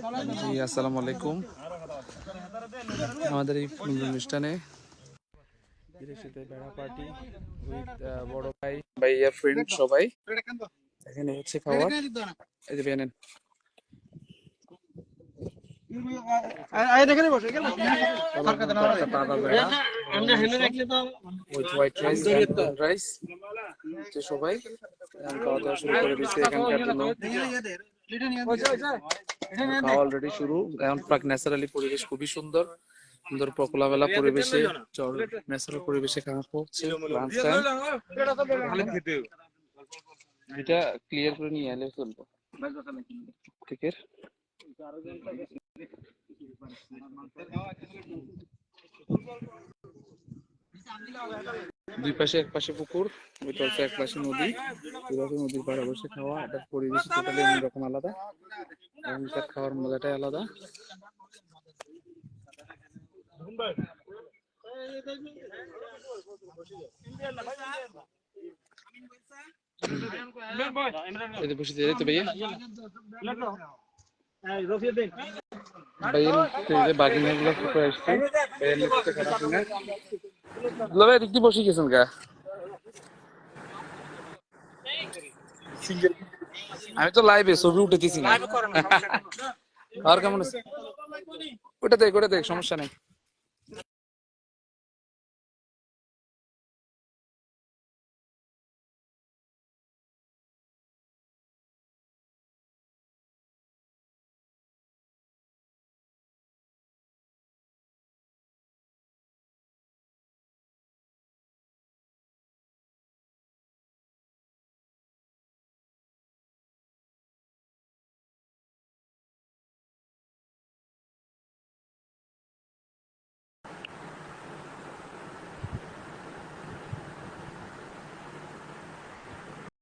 জি আসসালামু আলাইকুম। আমাদের এই অনুষ্ঠানে বিদেশিতে বেড়া পার্টি উইথ বড় ভাই ভাইয়া ফ্রেন্ড সবাই এখানে হচ্ছে খাবার। এই যে banana with white rice and rice সবাই খাওয়া দাওয়া শুরু করে দিচ্ছে। এখানকার জন্য খাওয়া অলরেডি শুরু। এখন প্রাক ন্যাচারালি পরিবেশ খুবই সুন্দর সুন্দর খোলামেলা পরিবেশে ন্যাচারাল পরিবেশে খাওয়া হচ্ছে। লাঞ্চ টাইম এটা ক্লিয়ার করে নিয়ে এলে চলবো ঠিক আছে। দুই পাশে এক পাশে পুকুর, ওই পাশে এক পাশে নদী, দুই পাশে নদীর পাড়ে বসে খাওয়া। এটার পরিবেশ টোটালি অন্যরকম আলাদা এবং এটার খাওয়ার মজাটাই আলাদা। বসে দিয়ে তো ভাইয়া বসে গেছেন গা। আমি তো লাইভে ছবি উঠেছি না। আর কেমন আছে? ওটা দেখ সমস্যা নেই।